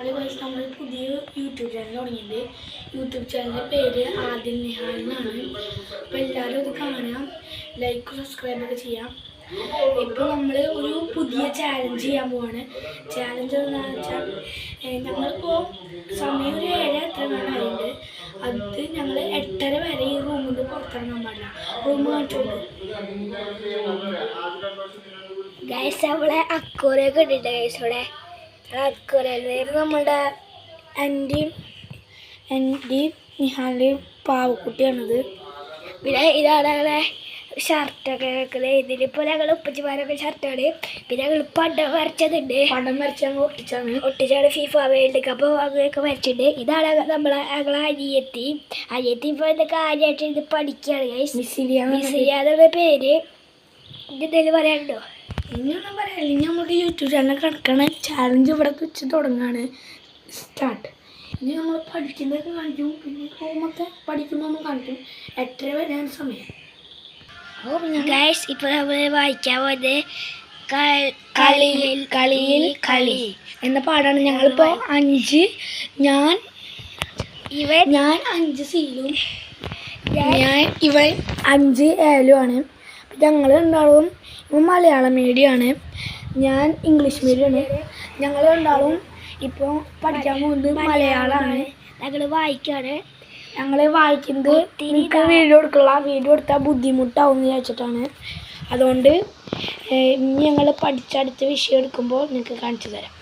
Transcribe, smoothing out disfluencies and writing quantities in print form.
Hello guys, നമ്മൾ പുതിയ YouTube channel തുടങ്ങിയിട്ടുണ്ട്. യൂട്യൂബ് ചാനലിൻ്റെ പേര് ആദിൽ നിഹാൽ എന്നാണ്. അപ്പോൾ എല്ലാവരും ഇത് കാണാം, ലൈക്ക് സബ്സ്ക്രൈബൊക്കെ ചെയ്യാം. ഇപ്പോൾ നമ്മൾ ഒരു പുതിയ ചാലഞ്ച് ചെയ്യാൻ പോവാണ്. ചാലഞ്ച് എന്താണെന്ന് വെച്ചാൽ ഞങ്ങളിപ്പോൾ സമയം ഒരു 7 എത്ര മണിയായിട്ടുണ്ട്. അത് ഞങ്ങൾ 8:30 വരെ ഈ റൂമിൽ നിന്ന് പുറത്തിറങ്ങാൻ പാടില്ല. റൂം കാണിച്ചോണ്ട് ഗൈസ്, നമ്മളെ അക്കോരയൊക്കെ ഇട്ടിട്ട് ഗൈസ് ഇവിടെ അക്കോരയിൽ നമ്മുടെ എൻ്റെയും നിഹാലിൻ്റെയും പാവക്കുട്ടിയാണിത്. പിന്നെ ഇതാണ് ഞങ്ങളെ ഷർട്ടൊക്കെ വെക്കുന്നത്. ഇതിലിപ്പോൾ ഞങ്ങൾ ഉപ്പച്ചിമാരൊക്കെ ഷർട്ടാണ്. പിന്നെ ഞങ്ങൾ പടം വരച്ചതുണ്ട്. പടം വരച്ച് ഞങ്ങൾ ഒട്ടിച്ചാണ് ഫിഫ വേൾഡ് കപ്പ് അങ്ങനെയൊക്കെ വരച്ചിട്ടുണ്ട്. ഇതാണ് ഞങ്ങളെ അനിയത്തി ഇപ്പോൾ ഇത് കാര്യമായിട്ട് ഇത് പഠിക്കുകയാണ് ഗൈസ്. മിസ്സിയാന്നുള്ള പേര്. എന്തെങ്കിലും പറയാനുണ്ടോ? ഇനിയൊന്നും പറയാനില്ല. ഇനി നമ്മുടെ യൂട്യൂബ് ചാനൽ കിടക്കണ ചാലഞ്ച് ഇവിടെ വെച്ച് തുടങ്ങാണ് സ്റ്റാർട്ട്. ഇനി നമ്മൾ പഠിക്കുന്നതൊക്കെ കാണിക്കും. പിന്നെ ഹോമൊക്കെ പഠിക്കുമ്പോൾ നമ്മൾ കാണിക്കും. 8:30 വരെയാണ് സമയം. ഗൈസ്, ഇപ്പോൾ നമ്മൾ വായിക്കാൻ പോകുന്നത് കളിയിൽ കളി എന്ന പാടാണ്. ഞങ്ങളിപ്പോൾ 5 ഞാൻ 5 സീലും ഇവൻ 5 ഏലുമാണ്. ഞങ്ങൾ രണ്ടാളും മലയാളം മീഡിയമാണ്, ഞാൻ ഇംഗ്ലീഷ് മീഡിയമാണ്. ഞങ്ങൾ രണ്ടാളും ഇപ്പോൾ പഠിക്കാൻ പോകുന്നത് മലയാളമാണ്. ഞങ്ങൾ വായിക്കുകയാണ്. ഞങ്ങൾ വായിക്കുന്നത് നിങ്ങൾക്ക് വീഡിയോ എടുത്താൽ ബുദ്ധിമുട്ടാവും എന്ന് വിചാരിച്ചിട്ടാണ്. അതുകൊണ്ട് ഇനി ഞങ്ങൾ പഠിച്ചടുത്ത വിഷയം എടുക്കുമ്പോൾ നിങ്ങൾക്ക് കാണിച്ചു തരാം.